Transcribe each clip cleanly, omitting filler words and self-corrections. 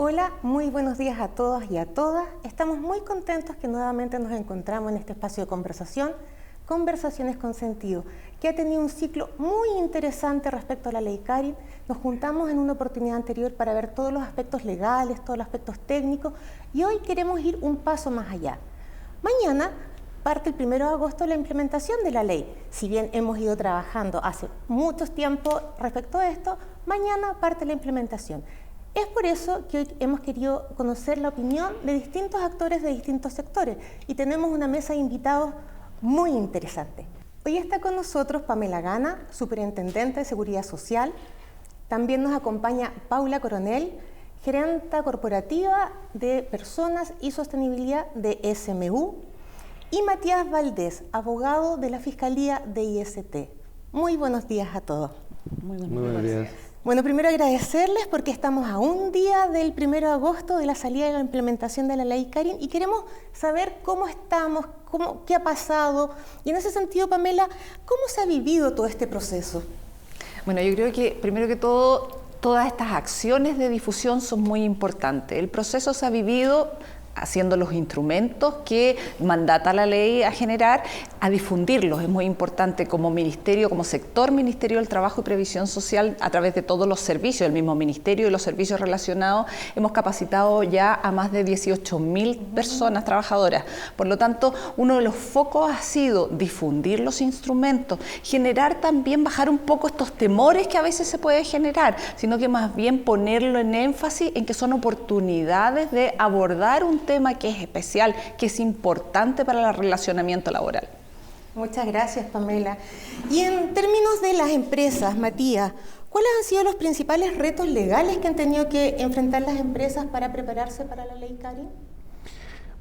Hola, muy buenos días a todos y a todas. Estamos muy contentos que nuevamente nos encontramos en este espacio de conversación, Conversaciones con Sentido, que ha tenido un ciclo muy interesante respecto a la Ley Karin. Nos juntamos en una oportunidad anterior para ver todos los aspectos legales, todos los aspectos técnicos, y hoy queremos ir un paso más allá. Mañana parte el 1 de agosto la implementación de la ley. Si bien hemos ido trabajando hace mucho tiempo respecto a esto, mañana parte la implementación. Es por eso que hoy hemos querido conocer la opinión de distintos actores de distintos sectores y tenemos una mesa de invitados muy interesante. Hoy está con nosotros Pamela Gana, Superintendente de Seguridad Social. También nos acompaña Paula Coronel, Gerenta Corporativa de Personas y Sostenibilidad de SMU. Y Matías Valdés, abogado de la Fiscalía de IST. Muy buenos días a todos. Muy buenos días. Bueno, primero agradecerles porque estamos a un día del 1 de agosto de la salida de la implementación de la Ley Karin y queremos saber cómo estamos, qué ha pasado. Y en ese sentido, Pamela, ¿cómo se ha vivido todo este proceso? Bueno, yo creo que primero que todo, todas estas acciones de difusión son muy importantes. El proceso se ha vivido haciendo los instrumentos que mandata la ley a generar, a difundirlos. Es muy importante como ministerio, como sector Ministerio del Trabajo y Previsión Social, a través de todos los servicios, el mismo ministerio y los servicios relacionados, hemos capacitado ya a más de 18.000 personas trabajadoras. Por lo tanto, uno de los focos ha sido difundir los instrumentos, generar también, bajar un poco estos temores que a veces se puede generar, sino que más bien ponerlo en énfasis en que son oportunidades de abordar un tema que es especial, que es importante para el relacionamiento laboral. Muchas gracias, Pamela. Y en términos de las empresas, Matías, ¿cuáles han sido los principales retos legales que han tenido que enfrentar las empresas para prepararse para la Ley Karin?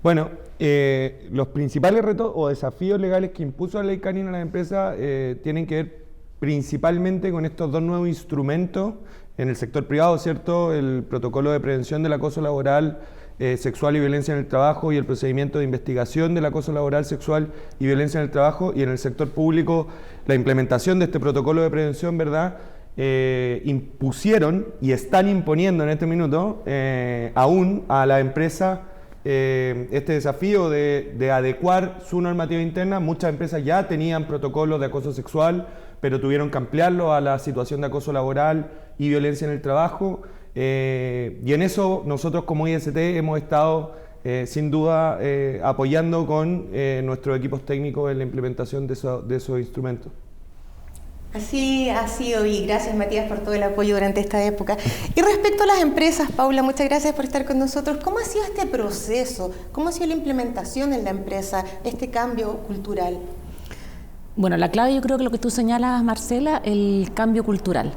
Bueno, los principales retos o desafíos legales que impuso la Ley Karin a las empresas tienen que ver principalmente con estos dos nuevos instrumentos en el sector privado, ¿cierto? El protocolo de prevención del acoso laboral sexual y violencia en el trabajo y el procedimiento de investigación del acoso laboral, sexual y violencia en el trabajo, y en el sector público la implementación de este protocolo de prevención, ¿verdad? Impusieron y están imponiendo en este minuto aún a la empresa este desafío de adecuar su normativa interna. Muchas empresas ya tenían protocolos de acoso sexual, pero tuvieron que ampliarlo a la situación de acoso laboral y violencia en el trabajo. Y en eso nosotros como IST hemos estado sin duda apoyando con nuestros equipos técnicos en la implementación de esos instrumentos. Así ha sido, y gracias, Matías, por todo el apoyo durante esta época. Y respecto a las empresas, Paula, muchas gracias por estar con nosotros. ¿Cómo ha sido este proceso? ¿Cómo ha sido la implementación en la empresa, este cambio cultural? Bueno, la clave yo creo que lo que tú señalas, Marcela, el cambio cultural.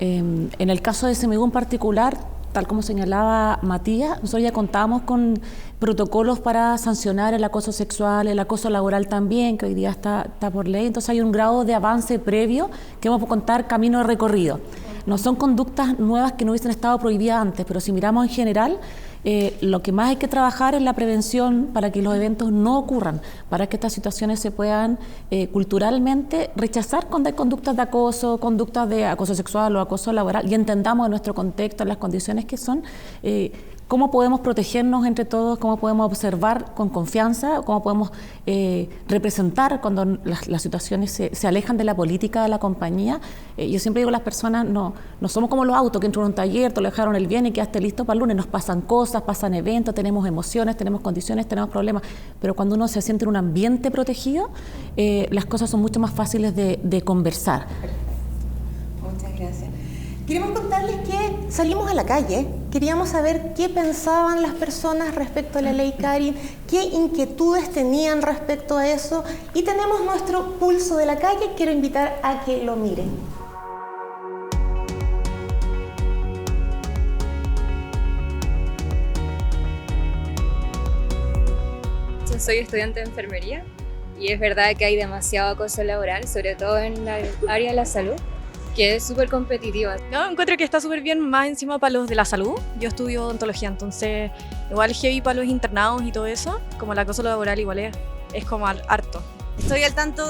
En el caso de SMU en particular, tal como señalaba Matías, nosotros ya contábamos con protocolos para sancionar el acoso sexual, el acoso laboral también, que hoy día está por ley. Entonces hay un grado de avance previo que vamos a contar camino de recorrido. No son conductas nuevas que no hubiesen estado prohibidas antes, pero si miramos en general, lo que más hay que trabajar es la prevención para que los eventos no ocurran, para que estas situaciones se puedan culturalmente rechazar cuando hay conductas de acoso sexual o acoso laboral, y entendamos en nuestro contexto, las condiciones que son, cómo podemos protegernos entre todos, cómo podemos observar con confianza, cómo podemos representar cuando las situaciones se alejan de la política de la compañía. Yo siempre digo, las personas no somos como los autos que entran a un taller, te lo dejaron el bien y quedaste listo para el lunes. Nos pasan cosas, pasan eventos, tenemos emociones, tenemos condiciones, tenemos problemas, pero cuando uno se siente en un ambiente protegido, las cosas son mucho más fáciles de conversar. Muchas gracias. Queremos contarles que salimos a la calle, queríamos saber qué pensaban las personas respecto a la Ley Karin, qué inquietudes tenían respecto a eso, y tenemos nuestro pulso de la calle. Quiero invitar a que lo miren. Yo soy estudiante de enfermería y es verdad que hay demasiado acoso laboral, sobre todo en la área de la salud, que es súper competitiva. No, encuentro que está súper bien, más encima para los de la salud. Yo estudio odontología, entonces igual heavy para los internados y todo eso, como el acoso laboral igual es como harto. Estoy al tanto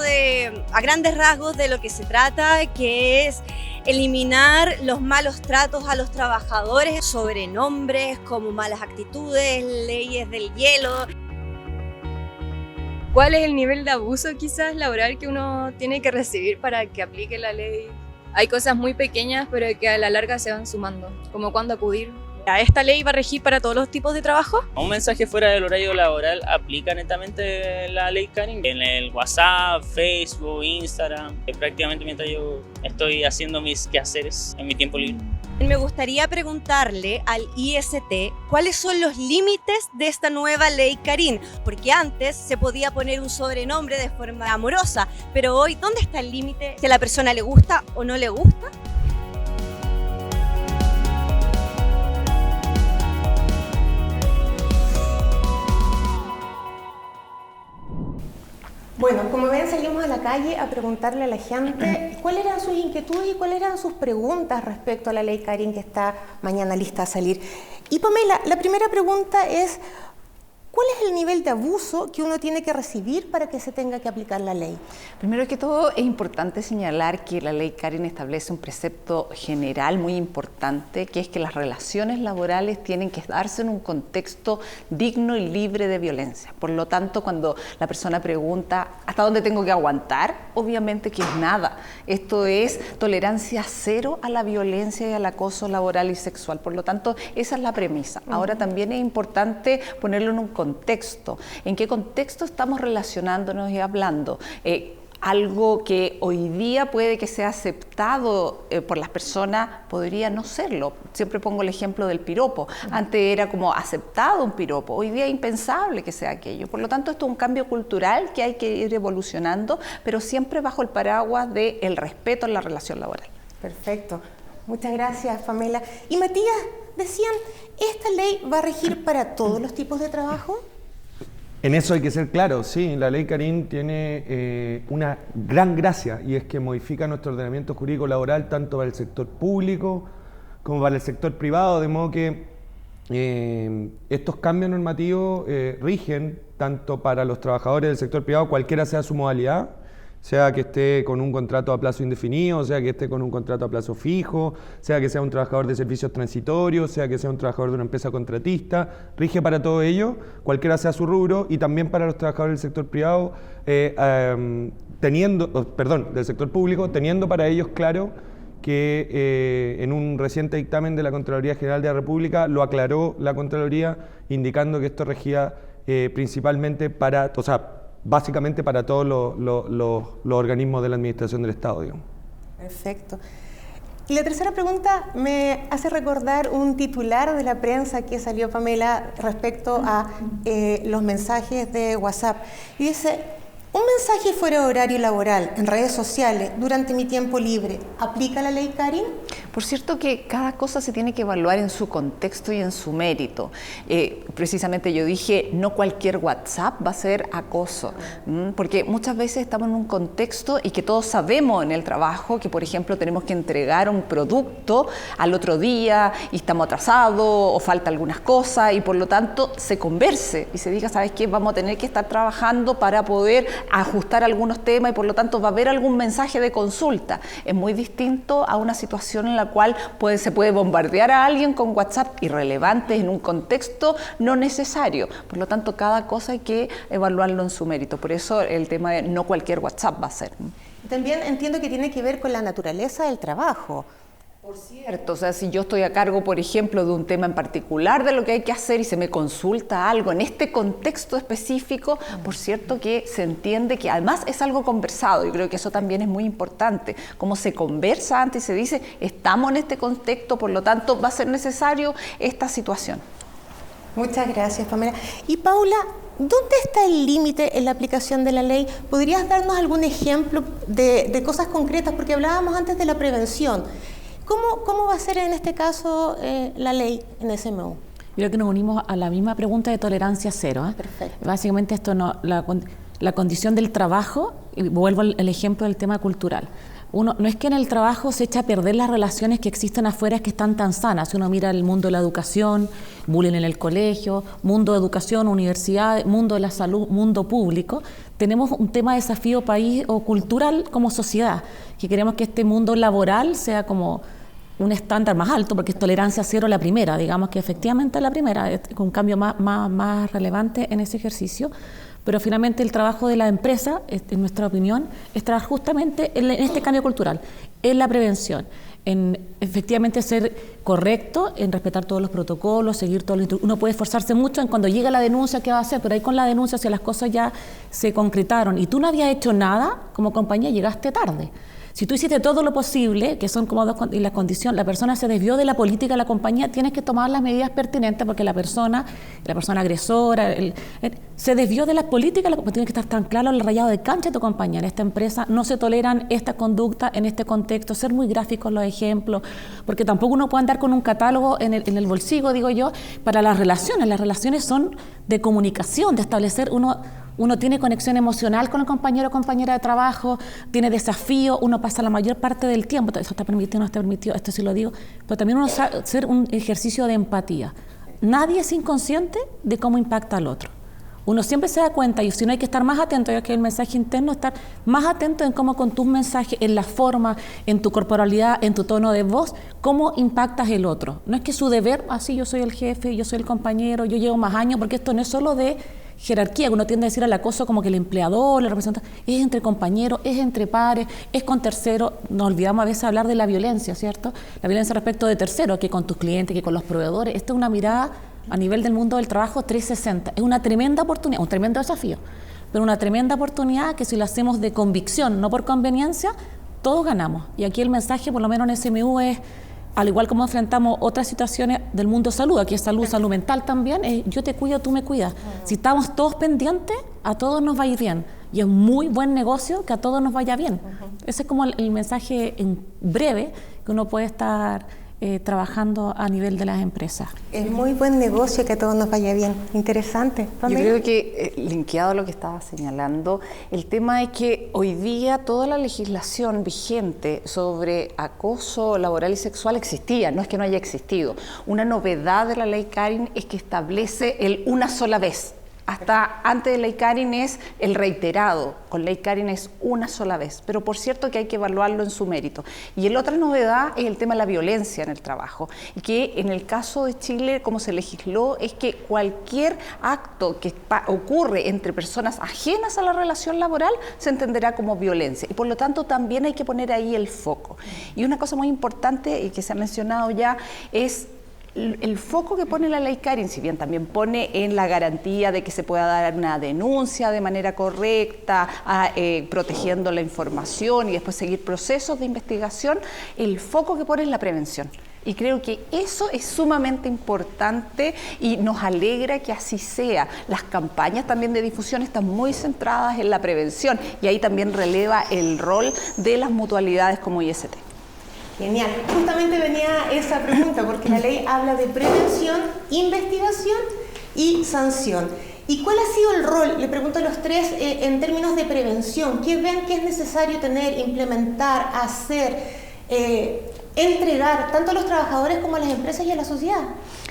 a grandes rasgos de lo que se trata, que es eliminar los malos tratos a los trabajadores, sobrenombres como malas actitudes, leyes del hielo. ¿Cuál es el nivel de abuso quizás laboral que uno tiene que recibir para que aplique la ley? Hay cosas muy pequeñas pero que a la larga se van sumando, como cuándo acudir. ¿Esta ley va a regir para todos los tipos de trabajo? Un mensaje fuera del horario laboral aplica netamente la ley Karin en el WhatsApp, Facebook, Instagram, prácticamente mientras yo estoy haciendo mis quehaceres en mi tiempo libre. Me gustaría preguntarle al IST cuáles son los límites de esta nueva ley Karin, porque antes se podía poner un sobrenombre de forma amorosa, pero hoy, ¿dónde está el límite? ¿Si a la persona le gusta o no le gusta? Bueno, como ven, salimos a la calle a preguntarle a la gente cuáles eran sus inquietudes y cuáles eran sus preguntas respecto a la ley Karin que está mañana lista a salir. Y Pamela, la primera pregunta es, ¿cuál es el nivel de abuso que uno tiene que recibir para que se tenga que aplicar la ley? Primero que todo, es importante señalar que la ley Karin establece un precepto general muy importante, que es que las relaciones laborales tienen que darse en un contexto digno y libre de violencia. Por lo tanto, cuando la persona pregunta ¿hasta dónde tengo que aguantar? Obviamente que es nada. Esto es tolerancia cero a la violencia y al acoso laboral y sexual. Por lo tanto, esa es la premisa. Ahora también es importante ponerlo en un contexto. ¿En qué contexto estamos relacionándonos y hablando? Algo que hoy día puede que sea aceptado por las personas, podría no serlo. Siempre pongo el ejemplo del piropo. Antes era como aceptado un piropo, hoy día es impensable que sea aquello. Por lo tanto, esto es un cambio cultural que hay que ir evolucionando, pero siempre bajo el paraguas del respeto en la relación laboral. Perfecto. Muchas gracias, Pamela. Y Matías, decían, ¿esta ley va a regir para todos los tipos de trabajo? En eso hay que ser claro, sí, la ley Karin tiene una gran gracia y es que modifica nuestro ordenamiento jurídico laboral tanto para el sector público como para el sector privado, de modo que estos cambios normativos rigen tanto para los trabajadores del sector privado, cualquiera sea su modalidad, sea que esté con un contrato a plazo indefinido, sea que esté con un contrato a plazo fijo, sea que sea un trabajador de servicios transitorios, sea que sea un trabajador de una empresa contratista, rige para todo ello, cualquiera sea su rubro, y también para los trabajadores del sector privado, del sector público, teniendo para ellos claro que en un reciente dictamen de la Contraloría General de la República lo aclaró la Contraloría, indicando que esto regía principalmente para, básicamente para todos los organismos de la administración del Estado, digamos. Perfecto. Y la tercera pregunta me hace recordar un titular de la prensa que salió, Pamela, respecto a los mensajes de WhatsApp. Y dice, un mensaje fuera de horario laboral, en redes sociales, durante mi tiempo libre, ¿aplica la ley Karin? Por cierto que cada cosa se tiene que evaluar en su contexto y en su mérito. Precisamente yo dije, no cualquier WhatsApp va a ser acoso, porque muchas veces estamos en un contexto y que todos sabemos en el trabajo que, por ejemplo, tenemos que entregar un producto al otro día y estamos atrasados o falta algunas cosas y por lo tanto se converse y se diga, ¿sabes qué? Vamos a tener que estar trabajando para poder ajustar algunos temas y por lo tanto va a haber algún mensaje de consulta. Es muy distinto a una situación en la cual se puede bombardear a alguien con WhatsApp irrelevantes en un contexto no necesario. Por lo tanto, cada cosa hay que evaluarlo en su mérito. Por eso el tema de no cualquier WhatsApp va a ser. También entiendo que tiene que ver con la naturaleza del trabajo. Por cierto, o sea, si yo estoy a cargo, por ejemplo, de un tema en particular de lo que hay que hacer y se me consulta algo en este contexto específico, por cierto que se entiende que además es algo conversado. Yo creo que eso también es muy importante, cómo se conversa antes y se dice, estamos en este contexto, por lo tanto va a ser necesario esta situación. Muchas gracias, Pamela. Y Paula, ¿dónde está el límite en la aplicación de la ley? ¿Podrías darnos algún ejemplo de cosas concretas? Porque hablábamos antes de la prevención. ¿Cómo va a ser en este caso la ley en SMU? Creo que nos unimos a la misma pregunta de tolerancia cero. Perfecto. Básicamente esto la condición del trabajo, y vuelvo al ejemplo del tema cultural. No es que en el trabajo se echa a perder las relaciones que existen afuera que están tan sanas. Si uno mira el mundo de la educación, bullying en el colegio, mundo de educación, universidad, mundo de la salud, mundo público, tenemos un tema de desafío país o cultural como sociedad, que queremos que este mundo laboral sea como un estándar más alto, porque es tolerancia cero la primera, digamos que efectivamente la primera, es un cambio más relevante en ese ejercicio, pero finalmente el trabajo de la empresa, en nuestra opinión, es trabajar justamente en este cambio cultural, en la prevención, en efectivamente ser correcto, en respetar todos los protocolos, seguir todo uno puede esforzarse mucho en cuando llega la denuncia, ¿qué va a hacer? Pero ahí con la denuncia, si las cosas ya se concretaron y tú no habías hecho nada, como compañía llegaste tarde. Si tú hiciste todo lo posible, que son como y la condición, la persona se desvió de la política de la compañía, tienes que tomar las medidas pertinentes porque la persona agresora, se desvió de la política, tiene que estar tan claro el rayado de cancha de tu compañía. En esta empresa no se toleran esta conducta en este contexto, ser muy gráficos los ejemplos, porque tampoco uno puede andar con un catálogo en el bolsillo, digo yo, para las relaciones son de comunicación, de establecer uno tiene conexión emocional con el compañero o compañera de trabajo, tiene desafío, uno pasa la mayor parte del tiempo, eso está permitido, no está permitido, esto sí lo digo, pero también uno sabe hacer un ejercicio de empatía. Nadie es inconsciente de cómo impacta al otro. Uno siempre se da cuenta, y si no hay que estar más atento, ya que el mensaje interno, estar más atento en cómo con tus mensajes, en la forma, en tu corporalidad, en tu tono de voz, cómo impactas el otro. No es que su deber, así yo soy el jefe, yo soy el compañero, yo llevo más años, porque esto no es solo de jerarquía, uno tiende a decir al acoso como que el empleador, el representante, es entre compañeros, es entre pares, es con terceros. Nos olvidamos a veces hablar de la violencia, ¿cierto? La violencia respecto de terceros, que con tus clientes, que con los proveedores. Esta es una mirada a nivel del mundo del trabajo 360. Es una tremenda oportunidad, un tremendo desafío, pero una tremenda oportunidad que si lo hacemos de convicción, no por conveniencia, todos ganamos. Y aquí el mensaje, por lo menos en SMU, es al igual como enfrentamos otras situaciones del mundo salud, aquí es salud mental también, yo te cuido, tú me cuidas. Si estamos todos pendientes, a todos nos va a ir bien. Y es muy buen negocio que a todos nos vaya bien. Ese es como el mensaje en breve que uno puede estar trabajando a nivel de las empresas. Es muy buen negocio que a todos nos vaya bien. Interesante. Yo creo que, linkeado a lo que estaba señalando, el tema es que hoy día toda la legislación vigente sobre acoso laboral y sexual existía, no es que no haya existido. Una novedad de la ley Carin es que establece el una sola vez. Hasta antes de ley Carin es el reiterado, con ley Carin es una sola vez, pero por cierto que hay que evaluarlo en su mérito. Y la otra novedad es el tema de la violencia en el trabajo, y que en el caso de Chile, como se legisló, es que cualquier acto que ocurre entre personas ajenas a la relación laboral se entenderá como violencia, y por lo tanto también hay que poner ahí el foco. Y una cosa muy importante, y que se ha mencionado ya, es el foco que pone la ley Carin, si bien también pone en la garantía de que se pueda dar una denuncia de manera correcta, protegiendo la información y después seguir procesos de investigación, el foco que pone es la prevención. Y creo que eso es sumamente importante y nos alegra que así sea. Las campañas también de difusión están muy centradas en la prevención y ahí también releva el rol de las mutualidades como IST. Genial. Justamente venía esa pregunta, porque la ley habla de prevención, investigación y sanción. ¿Y cuál ha sido el rol, le pregunto a los tres, en términos de prevención? ¿Qué ven que es necesario tener, implementar, hacer, entregar, tanto a los trabajadores como a las empresas y a la sociedad?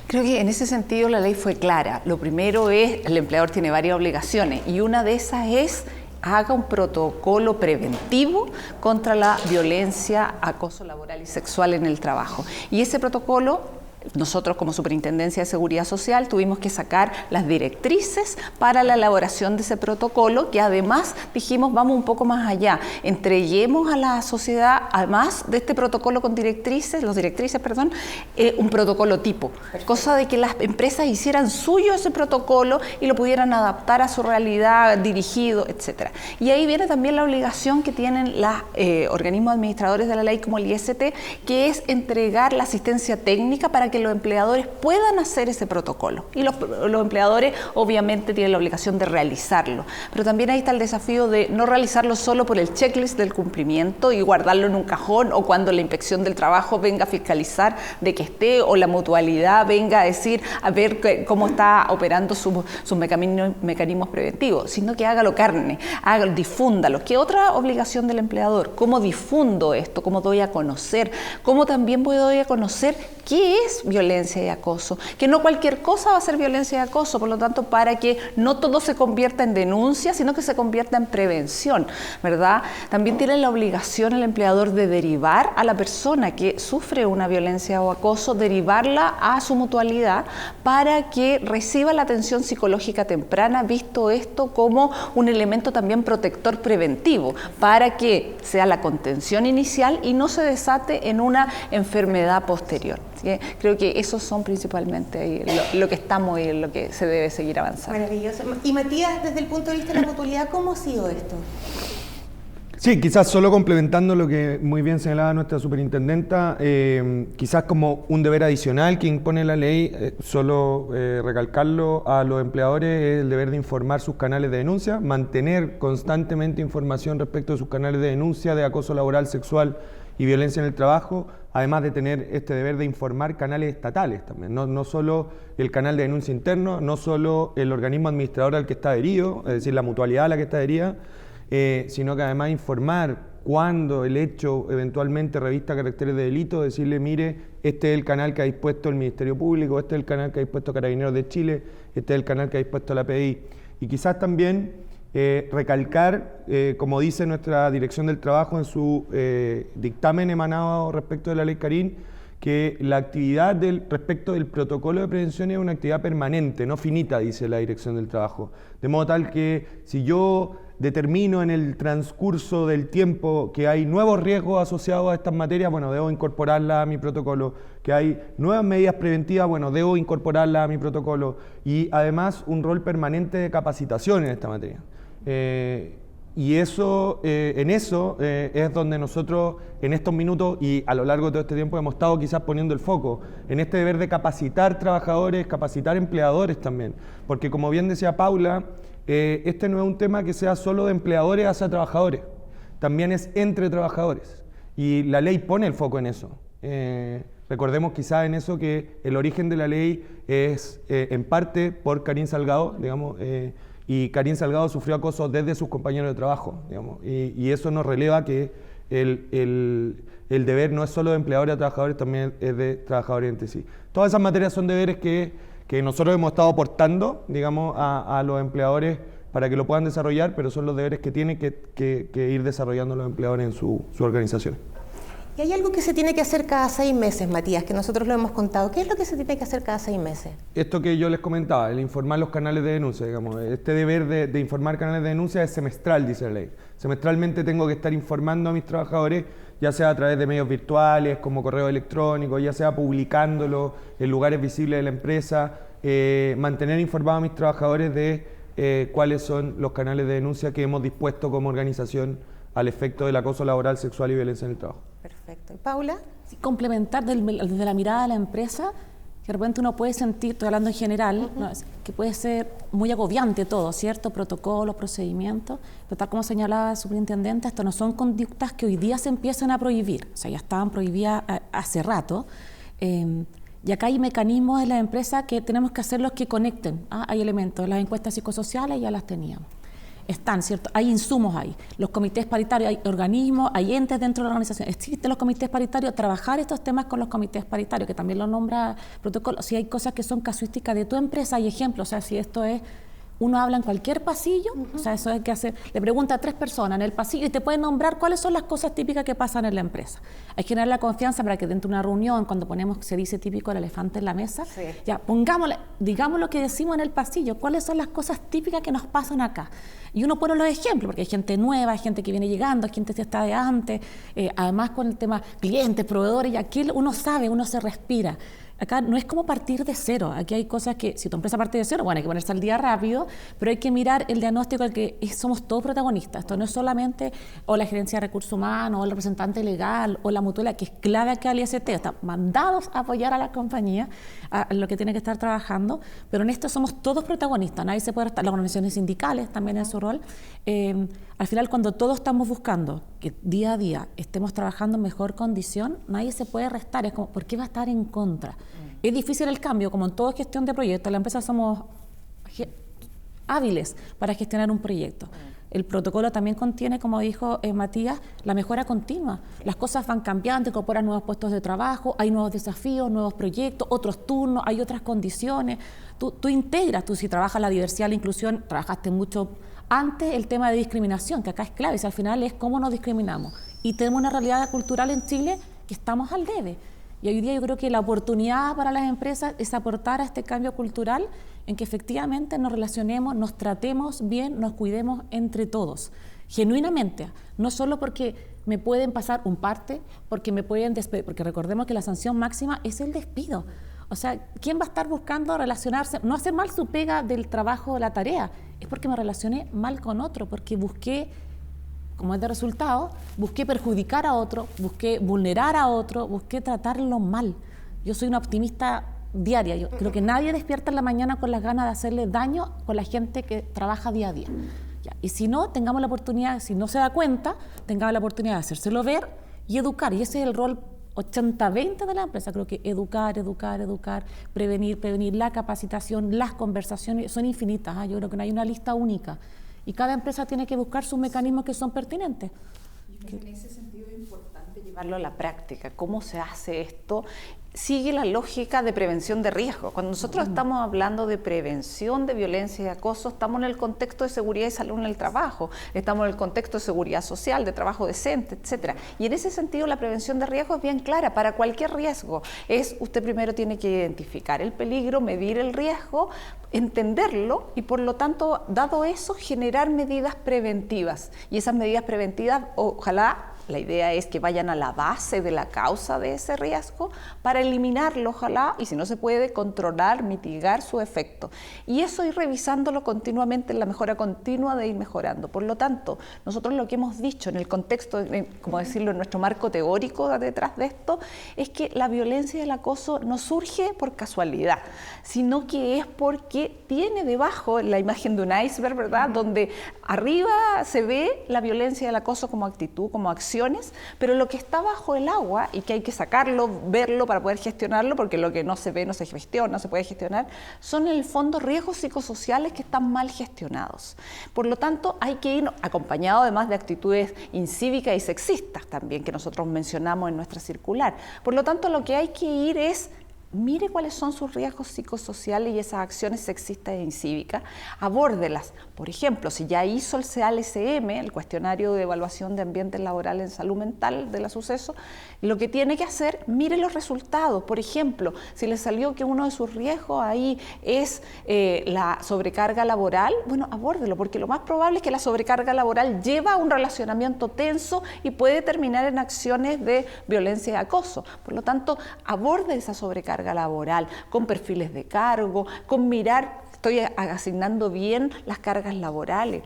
Creo que en ese sentido la ley fue clara. Lo primero es, el empleador tiene varias obligaciones y una de esas es haga un protocolo preventivo contra la violencia, acoso laboral y sexual en el trabajo. Y ese protocolo, nosotros como Superintendencia de Seguridad Social tuvimos que sacar las directrices para la elaboración de ese protocolo, que además dijimos vamos un poco más allá, entreguemos a la sociedad, además de este protocolo con un protocolo tipo, cosa de que las empresas hicieran suyo ese protocolo y lo pudieran adaptar a su realidad, dirigido, etcétera. Y ahí viene también la obligación que tienen los organismos administradores de la ley como el IST, que es entregar la asistencia técnica para que los empleadores puedan hacer ese protocolo. Y los empleadores obviamente tienen la obligación de realizarlo. Pero también ahí está el desafío de no realizarlo solo por el checklist del cumplimiento y guardarlo en un cajón, o cuando la inspección del trabajo venga a fiscalizar de que esté, o la mutualidad venga a decir a ver cómo está operando sus mecanismos preventivos, sino que hágalo carne, difúndalo. ¿Qué otra obligación del empleador? ¿Cómo difundo esto? ¿Cómo doy a conocer? ¿Cómo también doy a conocer qué es es violencia y acoso, que no cualquier cosa va a ser violencia y acoso, por lo tanto, para que no todo se convierta en denuncia, sino que se convierta en prevención, ¿verdad? También tiene la obligación el empleador de derivar a la persona que sufre una violencia o acoso, derivarla a su mutualidad para que reciba la atención psicológica temprana, visto esto como un elemento también protector preventivo, para que sea la contención inicial y no se desate en una enfermedad posterior. ¿Sí? Creo que esos son principalmente lo que estamos y lo que se debe seguir avanzando. Maravilloso. Y Matías, desde el punto de vista de la mutualidad, ¿cómo ha sido esto? Sí, quizás solo complementando lo que muy bien señalaba nuestra superintendenta, quizás como un deber adicional que impone la ley, solo recalcarlo a los empleadores, es el deber de informar sus canales de denuncia, mantener constantemente información respecto de sus canales de denuncia de acoso laboral, sexual y violencia en el trabajo, además de tener este deber de informar canales estatales también, no solo el canal de denuncia interno, no solo el organismo administrador al que está adherido, es decir, la mutualidad a la que está adherida, sino que además informar cuando el hecho eventualmente revista caracteres de delito, decirle, mire, este es el canal que ha dispuesto el Ministerio Público, este es el canal que ha dispuesto Carabineros de Chile, este es el canal que ha dispuesto la PDI. Y quizás también recalcar, como dice nuestra Dirección del Trabajo en su dictamen emanado respecto de la Ley Carín, que la actividad respecto del protocolo de prevención es una actividad permanente, no finita, dice la Dirección del Trabajo. De modo tal que si yo determino en el transcurso del tiempo que hay nuevos riesgos asociados a estas materias, bueno, debo incorporarlas a mi protocolo, que hay nuevas medidas preventivas, bueno, debo incorporarlas a mi protocolo, y además un rol permanente de capacitación en esta materia. Y eso, en eso es donde nosotros en estos minutos y a lo largo de todo este tiempo hemos estado quizás poniendo el foco, en este deber de capacitar trabajadores, capacitar empleadores también, porque como bien decía Paula, este no es un tema que sea solo de empleadores hacia trabajadores, también es entre trabajadores, y la ley pone el foco en eso. Recordemos quizás en eso que el origen de la ley es en parte por Karin Salgado, digamos, y Karin Salgado sufrió acoso desde sus compañeros de trabajo, digamos, y eso nos releva que el deber no es solo de empleadores a trabajadores, también es de trabajadores entre sí. Todas esas materias son deberes que nosotros hemos estado aportando, digamos, a los empleadores para que lo puedan desarrollar, pero son los deberes que tienen que ir desarrollando los empleadores en su organización. Y hay algo que se tiene que hacer cada 6 meses, Matías, que nosotros lo hemos contado. ¿Qué es lo que se tiene que hacer cada 6 meses? Esto que yo les comentaba, el informar los canales de denuncia, digamos. Este deber de informar canales de denuncia es semestral, dice la ley. Semestralmente tengo que estar informando a mis trabajadores, ya sea a través de medios virtuales, como correo electrónico, ya sea publicándolo en lugares visibles de la empresa, mantener informados a mis trabajadores de cuáles son los canales de denuncia que hemos dispuesto como organización al efecto del acoso laboral, sexual y violencia en el trabajo. Perfecto. ¿Y Paula? Sí, complementar desde la mirada de la empresa, que de repente uno puede sentir, estoy hablando en general, ¿no? Que puede ser muy agobiante todo, ¿cierto? Protocolos, procedimientos, pero tal como señalaba el superintendente, esto no son conductas que hoy día se empiezan a prohibir, o sea, ya estaban prohibidas hace rato, y acá hay mecanismos en la empresa que tenemos que hacer los que conecten. Hay elementos, las encuestas psicosociales ya las teníamos. Están, ¿cierto? Hay insumos ahí, los comités paritarios, hay organismos, hay entes dentro de la organización, existen los comités paritarios, trabajar estos temas con los comités paritarios, que también lo nombra protocolo, si hay cosas que son casuísticas de tu empresa, hay ejemplos, o sea, si esto es, uno habla en cualquier pasillo, o sea, eso hay que hacer, le pregunta a 3 personas en el pasillo y te pueden nombrar cuáles son las cosas típicas que pasan en la empresa. Hay que generar la confianza para que dentro de una reunión, cuando ponemos, se dice típico el elefante en la mesa, sí, ya pongámosle, digamos lo que decimos en el pasillo, cuáles son las cosas típicas que nos pasan acá. Y uno pone los ejemplos, porque hay gente nueva, hay gente que viene llegando, hay gente que está de antes, además con el tema clientes, proveedores, y aquí uno sabe, uno se respira. Acá no es como partir de cero, aquí hay cosas que, si tu empresa parte de cero, bueno, hay que ponerse al día rápido, pero hay que mirar el diagnóstico al que somos todos protagonistas. Esto no es solamente o la gerencia de recursos humanos, o el representante legal, o la mutual, que es clave acá al IST, están mandados a apoyar a la compañía, a lo que tiene que estar trabajando, pero en esto somos todos protagonistas, nadie se puede estar, las organizaciones sindicales también en su rol. Al final, cuando todos estamos buscando que día a día estemos trabajando en mejor condición, nadie se puede restar, es como, ¿por qué va a estar en contra? Es difícil el cambio, como en toda gestión de proyectos, la empresa somos hábiles para gestionar un proyecto, El protocolo también contiene, como dijo Matías, la mejora continua. Las cosas van cambiando, incorporan nuevos puestos de trabajo, hay nuevos desafíos, nuevos proyectos, otros turnos, hay otras condiciones. Tú integras, tú si trabajas la diversidad, la inclusión, trabajaste mucho antes el tema de discriminación, que acá es clave, y al final es cómo nos discriminamos. Y tenemos una realidad cultural en Chile que estamos al debe. Y hoy día yo creo que la oportunidad para las empresas es aportar a este cambio cultural en que efectivamente nos relacionemos, nos tratemos bien, nos cuidemos entre todos, genuinamente, no solo porque me pueden pasar un parte, porque me pueden despedir, porque recordemos que la sanción máxima es el despido. O sea, ¿quién va a estar buscando relacionarse, no hacer mal su pega del trabajo o la tarea? Es porque me relacioné mal con otro, porque busqué, como es de resultado, busqué perjudicar a otro, busqué vulnerar a otro, busqué tratarlo mal. Yo soy una optimista diaria. Yo creo que nadie despierta en la mañana con las ganas de hacerle daño con la gente que trabaja día a día. Ya. Y si no, tengamos la oportunidad, si no se da cuenta, tengamos la oportunidad de hacérselo ver y educar. Y ese es el rol 80-20 de la empresa. Creo que educar, prevenir, la capacitación, las conversaciones son infinitas. Yo creo que no hay una lista única. Y cada empresa tiene que buscar sus mecanismos que son pertinentes. Y en ese sentido es importante llevarlo a la práctica. ¿Cómo se hace esto? Sigue la lógica de prevención de riesgo. Cuando nosotros estamos hablando de prevención de violencia y acoso, estamos en el contexto de seguridad y salud en el trabajo, estamos en el contexto de seguridad social, de trabajo decente, etcétera. Y en ese sentido la prevención de riesgo es bien clara. Para cualquier riesgo, usted primero tiene que identificar el peligro, medir el riesgo, entenderlo y por lo tanto, dado eso, generar medidas preventivas. Y esas medidas preventivas, ojalá, la idea es que vayan a la base de la causa de ese riesgo para eliminarlo, ojalá, y si no se puede, controlar, mitigar su efecto. Y eso ir revisándolo continuamente en la mejora continua de ir mejorando. Por lo tanto, nosotros lo que hemos dicho en el contexto, como decirlo, en nuestro marco teórico detrás de esto, es que la violencia y el acoso no surge por casualidad, sino que es porque tiene debajo la imagen de un iceberg, ¿verdad?, donde arriba se ve la violencia y el acoso como actitud, como acción, pero lo que está bajo el agua y que hay que sacarlo, verlo para poder gestionarlo, porque lo que no se ve no se gestiona, no se puede gestionar, son en el fondo riesgos psicosociales que están mal gestionados. Por lo tanto, hay que ir acompañado además de actitudes incívicas y sexistas también, que nosotros mencionamos en nuestra circular. Por lo tanto, lo que hay que ir es mire cuáles son sus riesgos psicosociales y esas acciones sexistas e incívicas, abórdelas. Por ejemplo, si ya hizo el CEAL-SM, el cuestionario de evaluación de ambientes laborales en salud mental de la Suceso, lo que tiene que hacer, mire los resultados. Por ejemplo, si le salió que uno de sus riesgos ahí es la sobrecarga laboral, bueno, abórdelo, porque lo más probable es que la sobrecarga laboral lleva a un relacionamiento tenso y puede terminar en acciones de violencia y acoso. Por lo tanto, aborde esa sobrecarga laboral, con perfiles de cargo, con mirar, estoy asignando bien las cargas laborales.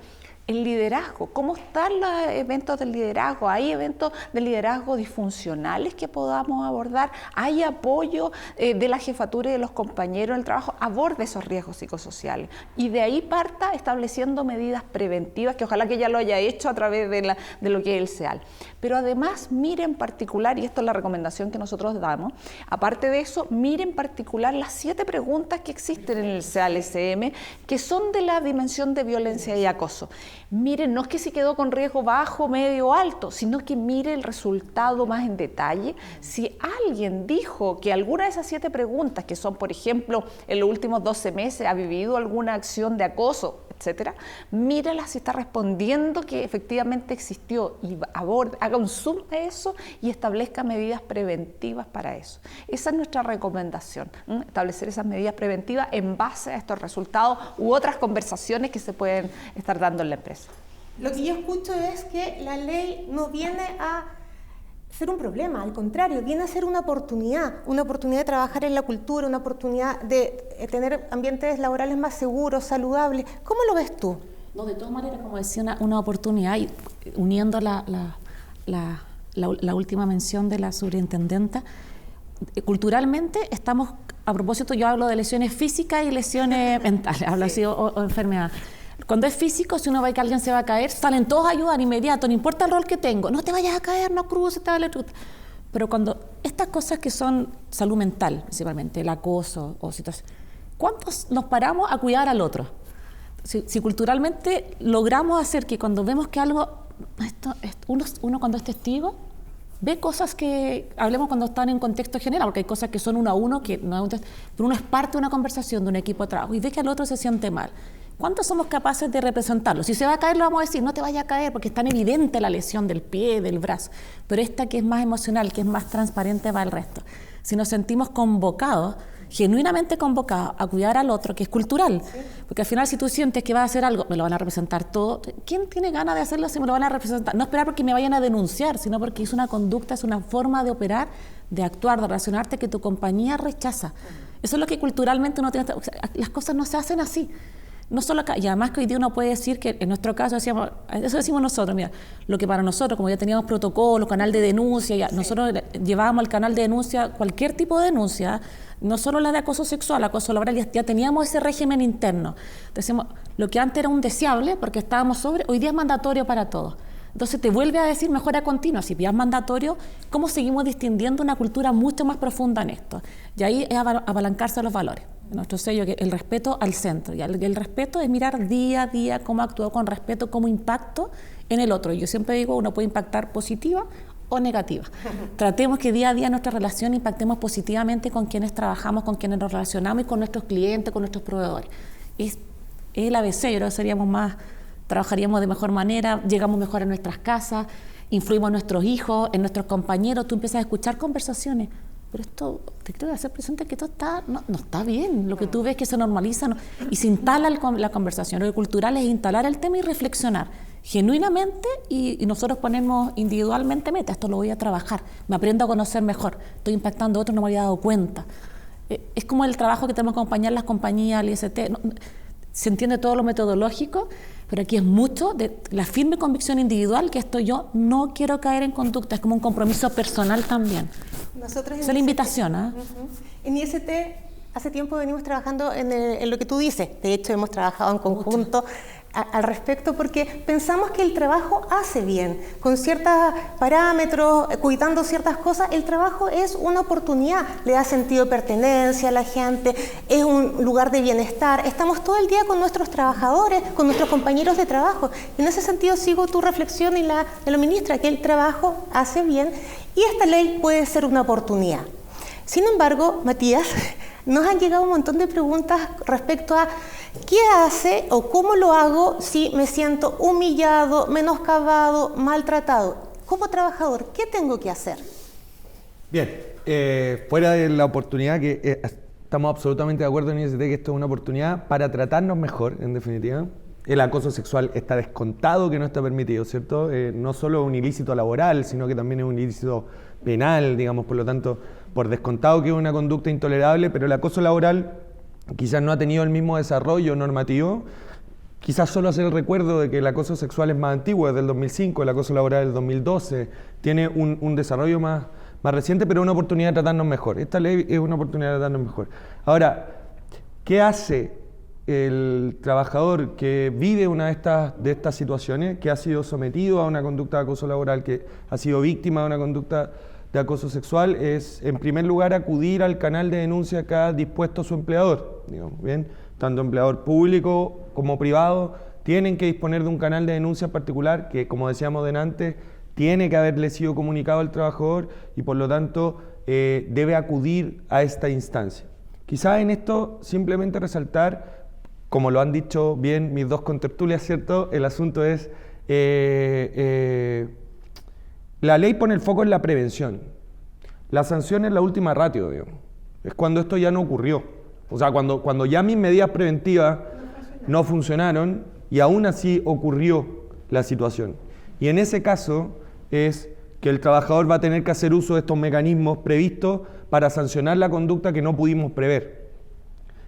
El liderazgo, ¿cómo están los eventos del liderazgo? ¿Hay eventos de liderazgo disfuncionales que podamos abordar? ¿Hay apoyo de la jefatura y de los compañeros en el trabajo? Aborde esos riesgos psicosociales y de ahí parta estableciendo medidas preventivas, que ojalá que ya lo haya hecho a través de lo que es el CEAL. Pero además mire en particular, y esto es la recomendación que nosotros damos, aparte de eso, mire en particular las 7 preguntas que existen en el CEAL-SM, que son de la dimensión de violencia y acoso. Miren, no es que si quedó con riesgo bajo, medio o alto, sino que mire el resultado más en detalle. Si alguien dijo que alguna de esas 7 preguntas, que son, por ejemplo, en los últimos 12 meses ha vivido alguna acción de acoso, etcétera, mírala si está respondiendo que efectivamente existió y haga un zoom a eso y establezca medidas preventivas para eso. Esa es nuestra recomendación, establecer esas medidas preventivas en base a estos resultados u otras conversaciones que se pueden estar dando en la empresa. Lo que yo escucho es que la ley no viene a ser un problema, al contrario, viene a ser una oportunidad de trabajar en la cultura, una oportunidad de tener ambientes laborales más seguros, saludables. ¿Cómo lo ves tú? No, de todas maneras, como decía, una oportunidad, y uniendo la última mención de la superintendenta, culturalmente estamos, a propósito, yo hablo de lesiones físicas y lesiones mentales, hablo así, o enfermedad. Cuando es físico, si uno ve que alguien se va a caer, salen todos a ayudar inmediato, no importa el rol que tengo, no te vayas a caer, no cruces, te va a electrocutar. Pero cuando estas cosas que son salud mental, principalmente, el acoso o situación, ¿cuántos nos paramos a cuidar al otro? si culturalmente logramos hacer que cuando vemos que algo, uno cuando es testigo, ve cosas que, hablemos cuando están en contexto general, porque hay cosas que son uno a uno, que no, pero uno es parte de una conversación, de un equipo de trabajo, y ve que al otro se siente mal. ¿Cuántos somos capaces de representarlo? Si se va a caer, lo vamos a decir, no te vaya a caer, porque es tan evidente la lesión del pie, del brazo. Pero esta que es más emocional, que es más transparente para el resto. Si nos sentimos convocados, genuinamente convocados a cuidar al otro, que es cultural. Porque al final, si tú sientes que vas a hacer algo, me lo van a representar todo. ¿Quién tiene ganas de hacerlo si me lo van a representar? No esperar porque me vayan a denunciar, sino porque es una conducta, es una forma de operar, de actuar, de relacionarte que tu compañía rechaza. Eso es lo que culturalmente uno tiene. O sea, las cosas no se hacen así. No solo acá, y además que hoy día uno puede decir que en nuestro caso eso decimos nosotros, mira, lo que para nosotros, como ya teníamos protocolo, canal de denuncia, ya, nosotros llevábamos al canal de denuncia cualquier tipo de denuncia, no solo la de acoso sexual, acoso laboral, ya teníamos ese régimen interno. Decimos, lo que antes era un deseable, porque estábamos sobre, hoy día es mandatorio para todos. Entonces te vuelve a decir mejora continua, si ya es mandatorio, ¿cómo seguimos distinguiendo una cultura mucho más profunda en esto? Y ahí es apalancarse a los valores. Nuestro sello, que el respeto al centro. Y el respeto es mirar día a día cómo actúo con respeto, cómo impacto en el otro. Yo siempre digo, uno puede impactar positiva o negativa. Tratemos que día a día nuestra relación impactemos positivamente con quienes trabajamos, con quienes nos relacionamos y con nuestros clientes, con nuestros proveedores. Es el ABC, yo creo que seríamos más, trabajaríamos de mejor manera, llegamos mejor a nuestras casas, influimos en nuestros hijos, en nuestros compañeros, tú empiezas a escuchar conversaciones. Pero esto, te quiero hacer presente que esto no está bien, lo que tú ves que se normaliza y se instala la conversación. Lo cultural es instalar el tema y reflexionar genuinamente y nosotros ponemos individualmente metas, esto lo voy a trabajar, me aprendo a conocer mejor, estoy impactando a otros, no me había dado cuenta. Es como el trabajo que tenemos que acompañar las compañías, el IST, se entiende todo lo metodológico, pero aquí es mucho de la firme convicción individual que esto yo no quiero caer en conducta, es como un compromiso personal también. Nosotros esa es la invitación. En IST hace tiempo venimos trabajando en lo que tú dices, de hecho hemos trabajado en conjunto al respecto porque pensamos que el trabajo hace bien, con ciertos parámetros, cuidando ciertas cosas, el trabajo es una oportunidad, le da sentido de pertenencia a la gente, es un lugar de bienestar, estamos todo el día con nuestros trabajadores, con nuestros compañeros de trabajo. En ese sentido sigo tu reflexión y la de la ministra, que el trabajo hace bien y esta ley puede ser una oportunidad. Sin embargo, Matías, nos han llegado un montón de preguntas respecto a qué hace o cómo lo hago si me siento humillado, menoscabado, maltratado. Como trabajador, ¿qué tengo que hacer? Bien, fuera de la oportunidad que estamos absolutamente de acuerdo en IST que esto es una oportunidad para tratarnos mejor, en definitiva. El acoso sexual está descontado que no está permitido, ¿cierto? No solo un ilícito laboral, sino que también es un ilícito penal, digamos, por lo tanto, por descontado que es una conducta intolerable, pero el acoso laboral quizás no ha tenido el mismo desarrollo normativo, quizás solo hacer el recuerdo de que el acoso sexual es más antiguo, es del 2005, el acoso laboral es del 2012, tiene un desarrollo más reciente, pero una oportunidad de tratarnos mejor. Esta ley es una oportunidad de tratarnos mejor. Ahora, ¿qué hace el trabajador que vive una de estas situaciones, que ha sido sometido a una conducta de acoso laboral, que ha sido víctima de una conducta de acoso sexual? Es, en primer lugar, acudir al canal de denuncia que ha dispuesto su empleador. Digamos, ¿bien? Tanto empleador público como privado tienen que disponer de un canal de denuncia particular que, como decíamos delante, tiene que haberle sido comunicado al trabajador y, por lo tanto, debe acudir a esta instancia. Quizás en esto simplemente resaltar, como lo han dicho bien mis dos contertulias, ¿cierto? El asunto es, la ley pone el foco en la prevención. La sanción es la última ratio, digamos. Es cuando esto ya no ocurrió. O sea, cuando ya mis medidas preventivas no funcionaron y aún así ocurrió la situación. Y en ese caso es que el trabajador va a tener que hacer uso de estos mecanismos previstos para sancionar la conducta que no pudimos prever.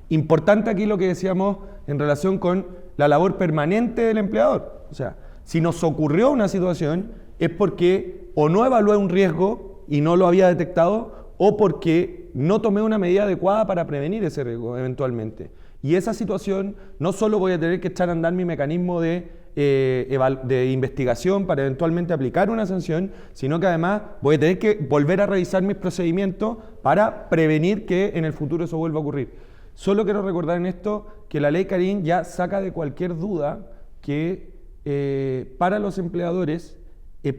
Importante aquí lo que decíamos en relación con la labor permanente del empleador. O sea, si nos ocurrió una situación es porque o no evalué un riesgo y no lo había detectado o porque no tomé una medida adecuada para prevenir ese riesgo eventualmente. Y esa situación no solo voy a tener que echar a andar mi mecanismo de investigación para eventualmente aplicar una sanción, sino que además voy a tener que volver a revisar mis procedimientos para prevenir que en el futuro eso vuelva a ocurrir. Solo quiero recordar en esto que la ley Karin ya saca de cualquier duda que para los empleadores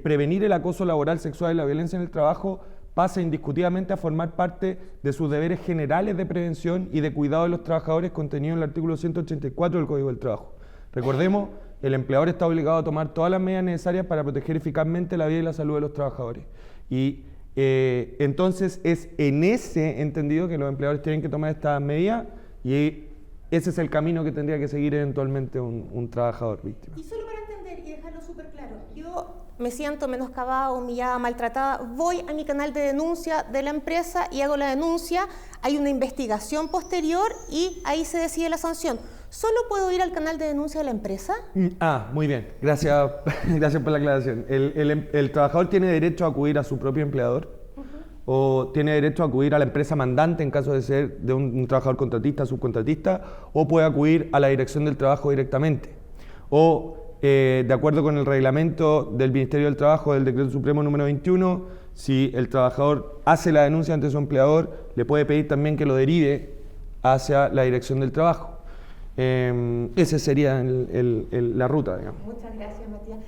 prevenir el acoso laboral, sexual y la violencia en el trabajo pasa indiscutibamente a formar parte de sus deberes generales de prevención y de cuidado de los trabajadores contenido en el artículo 184 del Código del Trabajo. Recordemos, el empleador está obligado a tomar todas las medidas necesarias para proteger eficazmente la vida y la salud de los trabajadores. Y entonces es en ese entendido que los empleadores tienen que tomar estas medidas y ese es el camino que tendría que seguir eventualmente un trabajador víctima. Y solo para entender y dejarlo súper claro, yo me siento menoscabada, humillada, maltratada, voy a mi canal de denuncia de la empresa y hago la denuncia, hay una investigación posterior y ahí se decide la sanción. ¿Solo puedo ir al canal de denuncia de la empresa? Muy bien, gracias por la aclaración. El trabajador tiene derecho a acudir a su propio empleador o tiene derecho a acudir a la empresa mandante en caso de ser de un trabajador contratista, subcontratista, o puede acudir a la dirección del trabajo directamente. O, de acuerdo con el reglamento del Ministerio del Trabajo, del Decreto Supremo número 21, si el trabajador hace la denuncia ante su empleador, le puede pedir también que lo derive hacia la dirección del trabajo. Esa sería la ruta, digamos. Muchas gracias, Matías.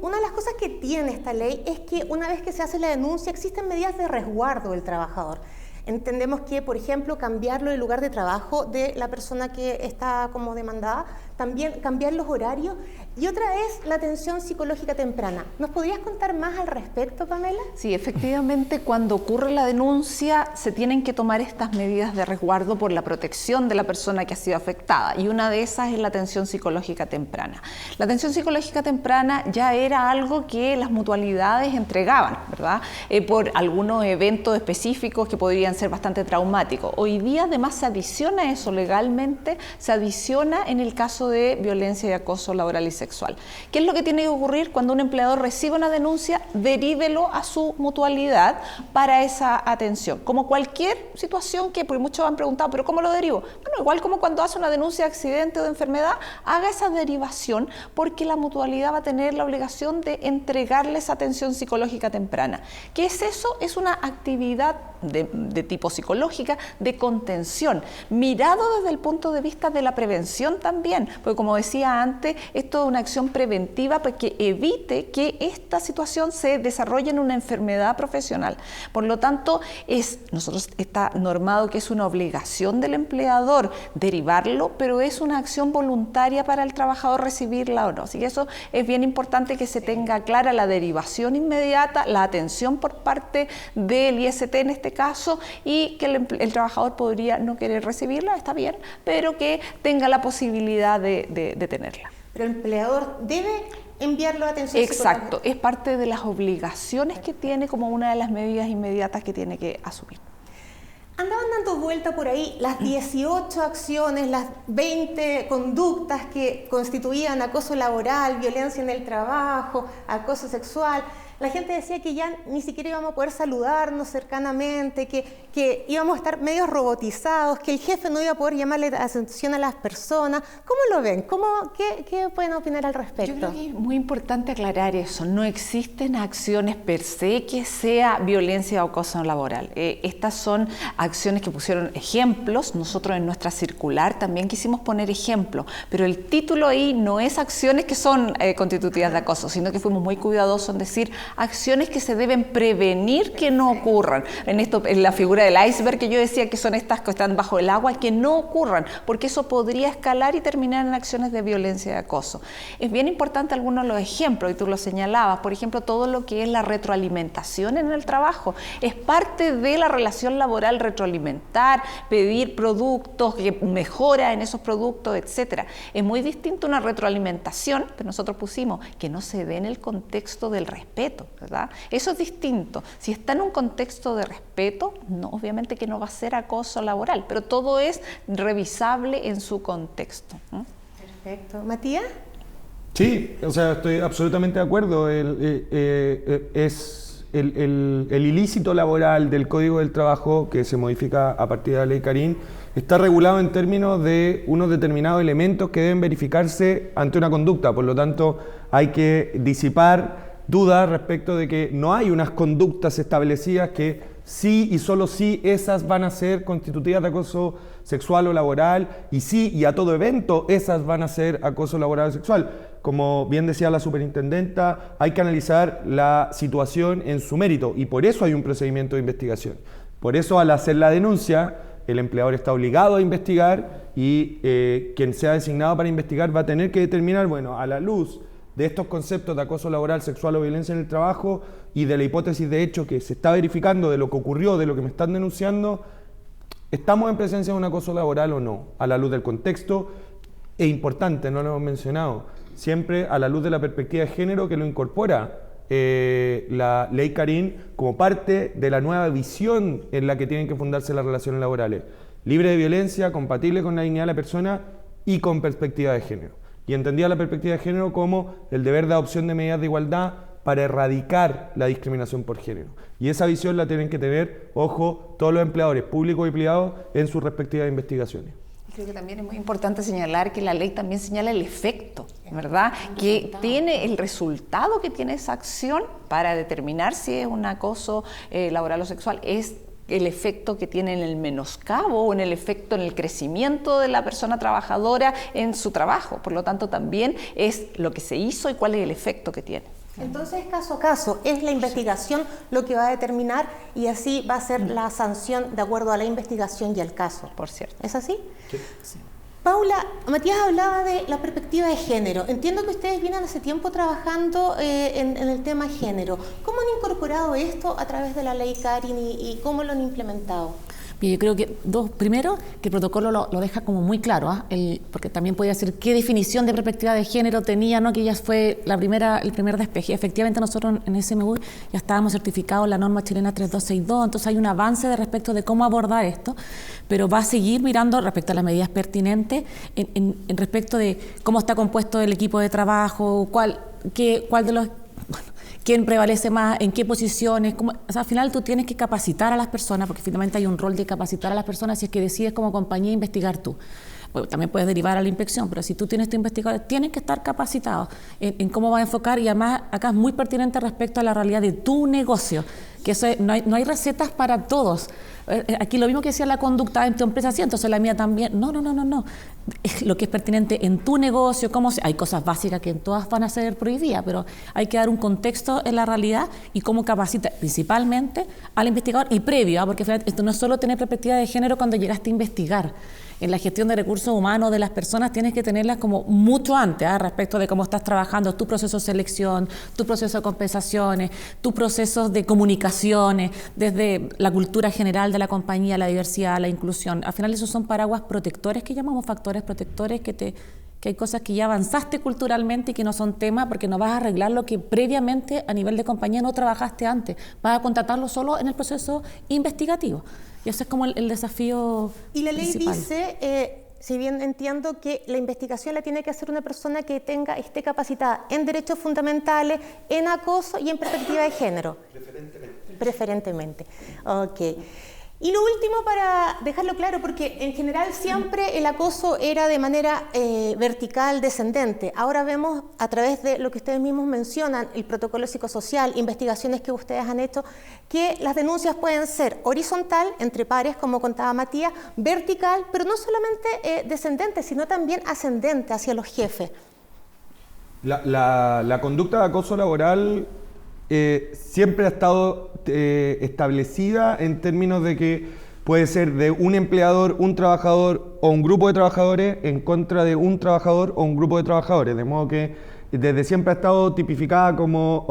Una de las cosas que tiene esta ley es que una vez que se hace la denuncia existen medidas de resguardo del trabajador. Entendemos que, por ejemplo, cambiarlo el lugar de trabajo de la persona que está como demandada, también cambiar los horarios y otra es la atención psicológica temprana. ¿Nos podrías contar más al respecto, Pamela? Sí, efectivamente, cuando ocurre la denuncia se tienen que tomar estas medidas de resguardo por la protección de la persona que ha sido afectada y una de esas es la atención psicológica temprana. La atención psicológica temprana ya era algo que las mutualidades entregaban, ¿verdad? Por algunos eventos específicos que podrían ser bastante traumáticos. Hoy día además se adiciona a eso legalmente, se adiciona en el caso de violencia y acoso laboral y sexual. ¿Qué es lo que tiene que ocurrir cuando un empleador recibe una denuncia? Derívelo a su mutualidad para esa atención. Como cualquier situación que, porque muchos han preguntado, ¿pero cómo lo derivo? Bueno, igual como cuando hace una denuncia de accidente o de enfermedad, haga esa derivación porque la mutualidad va a tener la obligación de entregarles atención psicológica temprana. ¿Qué es eso? Es una actividad de tipo psicológica, de contención, mirado desde el punto de vista de la prevención también, porque como decía antes, esto es una acción preventiva para que evite que esta situación se desarrolle en una enfermedad profesional. Por lo tanto, está normado que es una obligación del empleador derivarlo, pero es una acción voluntaria para el trabajador recibirla o no. Así que eso es bien importante que se tenga clara la derivación inmediata, la atención por parte del IST en este caso y que el trabajador podría no querer recibirla, está bien, pero que tenga la posibilidad de tenerla. Pero el empleador debe enviarlo a atención psicológica. Exacto, es parte de las obligaciones que tiene como una de las medidas inmediatas que tiene que asumir. Andaban dando vuelta por ahí las 18 acciones, las 20 conductas que constituían acoso laboral, violencia en el trabajo, acoso sexual. La gente decía que ya ni siquiera íbamos a poder saludarnos cercanamente, que íbamos a estar medio robotizados, que el jefe no iba a poder llamarle atención a las personas. ¿Cómo lo ven? ¿Qué pueden opinar al respecto? Yo creo que es muy importante aclarar eso. No existen acciones per se que sea violencia o acoso laboral. Estas son acciones que pusieron ejemplos. Nosotros en nuestra circular también quisimos poner ejemplos, pero el título ahí no es acciones que son constitutivas de acoso, sino que fuimos muy cuidadosos en decir acciones que se deben prevenir que no ocurran. En la figura del iceberg que yo decía que son estas que están bajo el agua, que no ocurran, porque eso podría escalar y terminar en acciones de violencia y acoso. Es bien importante algunos de los ejemplos, y tú lo señalabas, por ejemplo, todo lo que es la retroalimentación en el trabajo. Es parte de la relación laboral retroalimentar, pedir productos, que mejora en esos productos, etcétera. Es muy distinto una retroalimentación, pero nosotros pusimos que no se dé en el contexto del respeto, ¿verdad? Eso es distinto. Si está en un contexto de respeto, no, obviamente que no va a ser acoso laboral, pero todo es revisable en su contexto. Perfecto. ¿Matías? Sí, o sea, estoy absolutamente de acuerdo. Es el ilícito laboral del Código del Trabajo que se modifica a partir de la Ley Karin está regulado en términos de unos determinados elementos que deben verificarse ante una conducta. Por lo tanto, hay que disipar dudas respecto de que no hay unas conductas establecidas que sí y solo sí esas van a ser constitutivas de acoso sexual o laboral, y sí y a todo evento esas van a ser acoso laboral o sexual. Como bien decía la superintendenta, hay que analizar la situación en su mérito y por eso hay un procedimiento de investigación. Por eso al hacer la denuncia, el empleador está obligado a investigar y quien sea designado para investigar va a tener que determinar, bueno, a la luz de estos conceptos de acoso laboral, sexual o violencia en el trabajo y de la hipótesis de hecho que se está verificando, de lo que ocurrió, de lo que me están denunciando, ¿estamos en presencia de un acoso laboral o no? A la luz del contexto, e importante, no lo hemos mencionado, siempre a la luz de la perspectiva de género que lo incorpora la ley Carín como parte de la nueva visión en la que tienen que fundarse las relaciones laborales. Libre de violencia, compatible con la dignidad de la persona y con perspectiva de género. Y entendía la perspectiva de género como el deber de adopción de medidas de igualdad para erradicar la discriminación por género. Y esa visión la tienen que tener, ojo, todos los empleadores públicos y privados en sus respectivas investigaciones. Creo que también es muy importante señalar que la ley también señala el efecto, ¿verdad? Que tiene el resultado que tiene esa acción para determinar si es un acoso laboral o sexual, es el efecto que tiene en el menoscabo o en el efecto en el crecimiento de la persona trabajadora en su trabajo. Por lo tanto, también es lo que se hizo y cuál es el efecto que tiene. Entonces, caso a caso, es la investigación lo que va a determinar y así va a ser la sanción de acuerdo a la investigación y al caso. Por cierto. ¿Es así? Sí. Sí. Paula, Matías hablaba de la perspectiva de género. Entiendo que ustedes vienen hace tiempo trabajando en el tema género. ¿Cómo han incorporado esto a través de la ley Carín y cómo lo han implementado? Bien, yo creo que primero, que el protocolo lo deja como muy claro, porque también podía decir qué definición de perspectiva de género tenía, ¿no? Que ya fue el primer despeje. Efectivamente, nosotros en SMU ya estábamos certificados en la norma chilena 3262, entonces hay un avance de respecto de cómo abordar esto, pero va a seguir mirando respecto a las medidas pertinentes en respecto de cómo está compuesto el equipo de trabajo, cuál de los... quién prevalece más, en qué posiciones, o sea, al final tú tienes que capacitar a las personas, porque finalmente hay un rol de capacitar a las personas si es que decides como compañía investigar tú. Bueno, también puedes derivar a la inspección, pero si tú tienes tu investigador, tienes que estar capacitado en cómo va a enfocar, y además acá es muy pertinente respecto a la realidad de tu negocio, que eso no hay recetas para todos. Aquí lo mismo que decía la conducta en tu empresa, sí, entonces la mía también. No. Lo que es pertinente en tu negocio, hay cosas básicas que en todas van a ser prohibidas, pero hay que dar un contexto en la realidad y cómo capacita principalmente al investigador y previo, porque esto no es solo tener perspectiva de género cuando llegaste a investigar. En la gestión de recursos humanos de las personas tienes que tenerlas como mucho antes, respecto de cómo estás trabajando, tu proceso de selección, tu proceso de compensaciones, tu proceso de comunicaciones, desde la cultura general de la compañía, la diversidad, la inclusión. Al final esos son paraguas protectores que llamamos factores protectores que hay cosas que ya avanzaste culturalmente y que no son tema porque no vas a arreglar lo que previamente a nivel de compañía no trabajaste antes. Vas a contratarlo solo en el proceso investigativo. Y ese es como el desafío Y la ley principal. dice, si bien entiendo que la investigación la tiene que hacer una persona que esté capacitada en derechos fundamentales, en acoso y en perspectiva de género. Preferentemente. Ok. Y lo último, para dejarlo claro, porque en general siempre el acoso era de manera vertical, descendente. Ahora vemos, a través de lo que ustedes mismos mencionan, el protocolo psicosocial, investigaciones que ustedes han hecho, que las denuncias pueden ser horizontal, entre pares, como contaba Matías, vertical, pero no solamente descendente, sino también ascendente hacia los jefes. La conducta de acoso laboral siempre ha estado establecida en términos de que puede ser de un empleador, un trabajador o un grupo de trabajadores en contra de un trabajador o un grupo de trabajadores, de modo que desde siempre ha estado tipificada como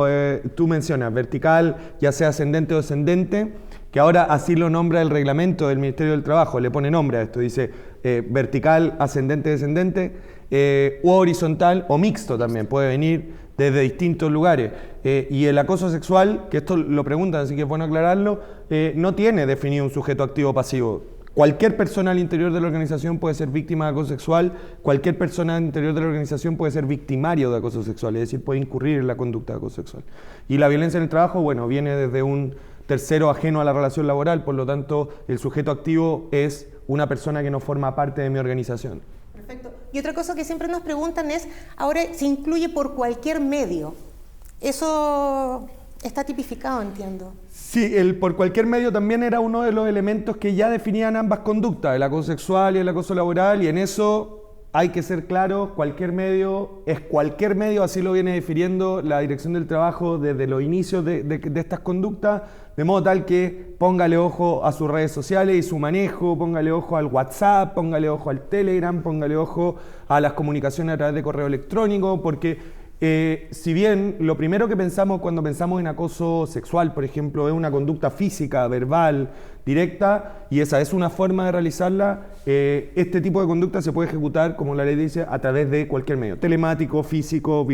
tú mencionas, vertical, ya sea ascendente o descendente, que ahora así lo nombra el reglamento del Ministerio del Trabajo, le pone nombre a esto, dice vertical, ascendente, descendente, o horizontal o mixto también, puede venir desde distintos lugares. Y el acoso sexual, que esto lo preguntan, así que es bueno aclararlo, no tiene definido un sujeto activo o pasivo. Cualquier persona al interior de la organización puede ser víctima de acoso sexual, cualquier persona al interior de la organización puede ser victimario de acoso sexual, es decir, puede incurrir en la conducta de acoso sexual. Y la violencia en el trabajo, bueno, viene desde un tercero ajeno a la relación laboral, por lo tanto, el sujeto activo es una persona que no forma parte de mi organización. Perfecto. Y otra cosa que siempre nos preguntan es, ahora se incluye por cualquier medio. ¿Eso Está tipificado, entiendo. Sí, el por cualquier medio también era uno de los elementos que ya definían ambas conductas, el acoso sexual y el acoso laboral, y en eso hay que ser claro, cualquier medio es cualquier medio, así lo viene definiendo la Dirección del Trabajo desde los inicios de estas conductas, de modo tal que póngale ojo a sus redes sociales y su manejo, póngale ojo al WhatsApp, póngale ojo al Telegram, póngale ojo a las comunicaciones a través de correo electrónico, porque si bien lo primero que pensamos cuando pensamos en acoso sexual, por ejemplo, es una conducta física, verbal, directa, y esa es una forma de realizarla, este tipo de conducta se puede ejecutar, como la ley dice, a través de cualquier medio, telemático, físico,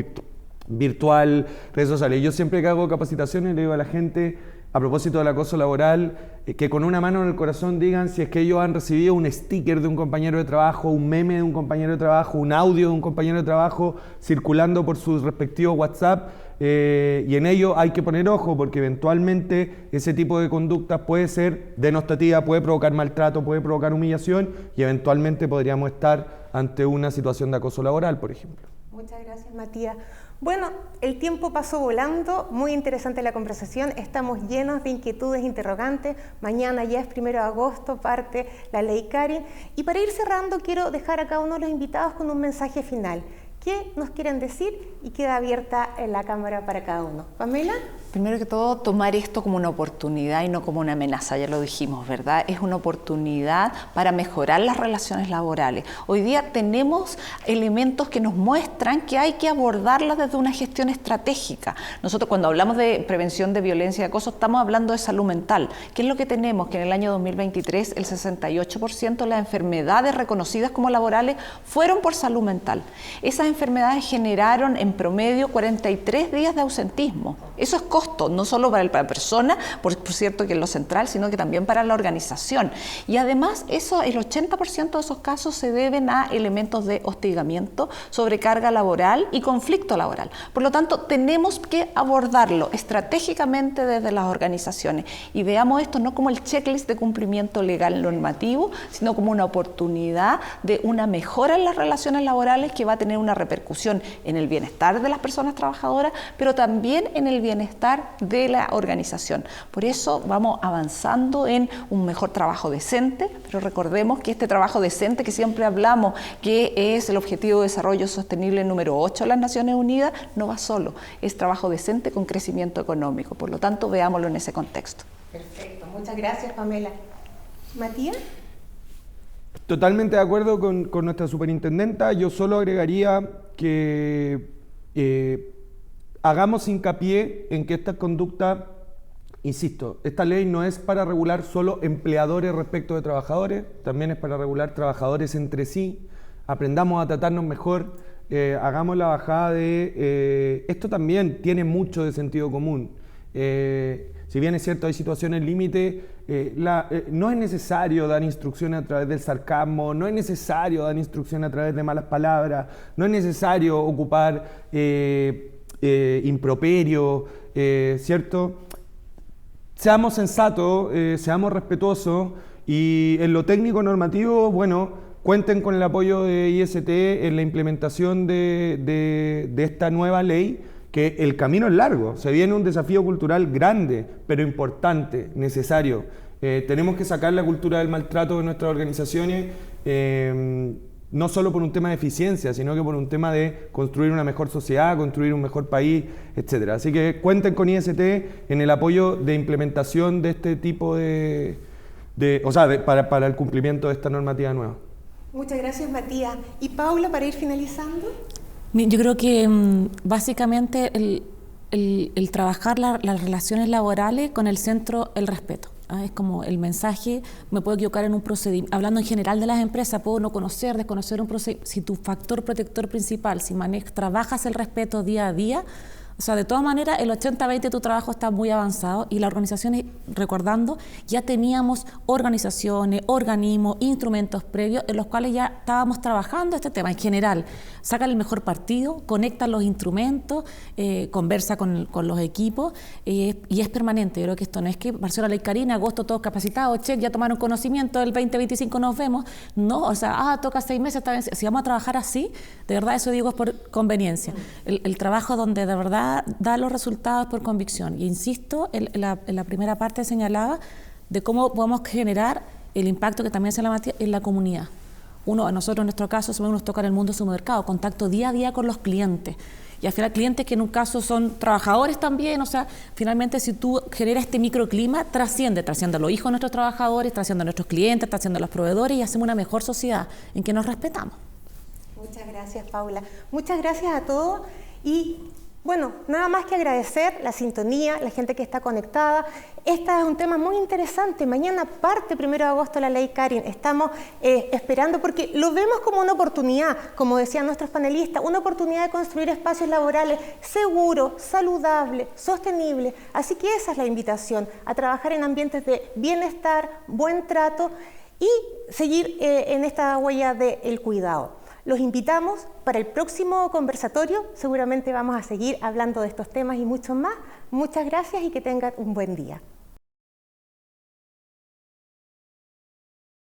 virtual, redes sociales. Yo siempre que hago capacitaciones le digo a la gente, a propósito del acoso laboral, que con una mano en el corazón digan si es que ellos han recibido un sticker de un compañero de trabajo, un meme de un compañero de trabajo, un audio de un compañero de trabajo circulando por sus respectivos WhatsApp, y en ello hay que poner ojo porque eventualmente ese tipo de conducta puede ser denostativa, puede provocar maltrato, puede provocar humillación y eventualmente podríamos estar ante una situación de acoso laboral, por ejemplo. Muchas gracias, Matías. Bueno, el tiempo pasó volando, muy interesante la conversación, estamos llenos de inquietudes, interrogantes, mañana ya es 1 de agosto, parte la ley Carin, y para ir cerrando quiero dejar a cada uno de los invitados con un mensaje final. ¿Qué nos quieren decir? Y queda abierta la cámara para cada uno. ¿Pamela? Primero que todo, tomar esto como una oportunidad y no como una amenaza, ya lo dijimos, ¿verdad? Es una oportunidad para mejorar las relaciones laborales. Hoy día tenemos elementos que nos muestran que hay que abordarlas desde una gestión estratégica. Nosotros cuando hablamos de prevención de violencia y acoso estamos hablando de salud mental. ¿Qué es lo que tenemos? Que en el año 2023 el 68% de las enfermedades reconocidas como laborales fueron por salud mental. Esas enfermedades generaron en promedio 43 días de ausentismo. Eso es costo, no solo para la persona, por cierto que es lo central, sino que también para la organización. Y además, el 80% de esos casos se deben a elementos de hostigamiento, sobrecarga laboral y conflicto laboral. Por lo tanto, tenemos que abordarlo estratégicamente desde las organizaciones y veamos esto no como el checklist de cumplimiento legal normativo, sino como una oportunidad de una mejora en las relaciones laborales que va a tener una repercusión en el bienestar de las personas trabajadoras, pero también en el bienestar de la organización. Por eso vamos avanzando en un mejor trabajo decente, pero recordemos que este trabajo decente que siempre hablamos, que es el Objetivo de Desarrollo Sostenible número 8 de las Naciones Unidas, no va solo, es trabajo decente con crecimiento económico. Por lo tanto, veámoslo en ese contexto. Perfecto, muchas gracias, Pamela. ¿Matías? Totalmente de acuerdo con nuestra superintendenta. Yo solo agregaría que hagamos hincapié en que esta conducta, insisto, esta ley no es para regular solo empleadores respecto de trabajadores, también es para regular trabajadores entre sí. Aprendamos a tratarnos mejor, hagamos la bajada de... esto también tiene mucho de sentido común. Si bien es cierto, hay situaciones límite, no es necesario dar instrucciones a través del sarcasmo, no es necesario dar instrucciones a través de malas palabras, no es necesario ocupar improperio, ¿cierto? Seamos sensatos, seamos respetuosos y en lo técnico normativo, bueno, cuenten con el apoyo de IST en la implementación de esta nueva ley, que el camino es largo, se viene un desafío cultural grande, pero importante, necesario. Tenemos que sacar la cultura del maltrato de nuestras organizaciones, no solo por un tema de eficiencia, sino que por un tema de construir una mejor sociedad, construir un mejor país, etc. Así que cuenten con IST en el apoyo de implementación de este tipo para el cumplimiento de esta normativa nueva. Muchas gracias, Matías. Y Paula, para ir finalizando. Yo creo que básicamente el trabajar las relaciones laborales con el centro, el respeto. Es como el mensaje, me puedo equivocar en un procedimiento, hablando en general de las empresas, puedo no conocer, desconocer un procedimiento, si tu factor protector principal, si trabajas el respeto día a día, o sea, de todas maneras, el 80-20 de tu trabajo está muy avanzado y las organizaciones, recordando, ya teníamos organizaciones, organismos, instrumentos previos en los cuales ya estábamos trabajando este tema en general. Saca el mejor partido, conecta los instrumentos, conversa con los equipos y es permanente. Yo creo que esto no es que Barcelona Ley Carin, agosto todos capacitados, check, ya tomaron conocimiento, el 2025 nos vemos. No, o sea, toca 6 meses, está bien. Si vamos a trabajar así, de verdad eso digo es por conveniencia. El trabajo donde de verdad da los resultados por convicción. Y insisto, en la primera parte señalaba de cómo podemos generar el impacto que también se la Matías en la comunidad. A nosotros en nuestro caso nos toca en el mundo de supermercado, contacto día a día con los clientes. Y al final clientes que en un caso son trabajadores también, o sea, finalmente si tú generas este microclima, trasciende a los hijos de nuestros trabajadores, trasciende a nuestros clientes, trasciende a los proveedores y hacemos una mejor sociedad en que nos respetamos. Muchas gracias, Paula. Muchas gracias a todos y bueno, nada más que agradecer la sintonía, la gente que está conectada. Este es un tema muy interesante. Mañana parte 1 de agosto la ley Karin. Estamos esperando porque lo vemos como una oportunidad, como decían nuestros panelistas, una oportunidad de construir espacios laborales seguros, saludables, sostenibles. Así que esa es la invitación, a trabajar en ambientes de bienestar, buen trato y seguir en esta huella del cuidado. Los invitamos para el próximo conversatorio, seguramente vamos a seguir hablando de estos temas y muchos más. Muchas gracias y que tengan un buen día.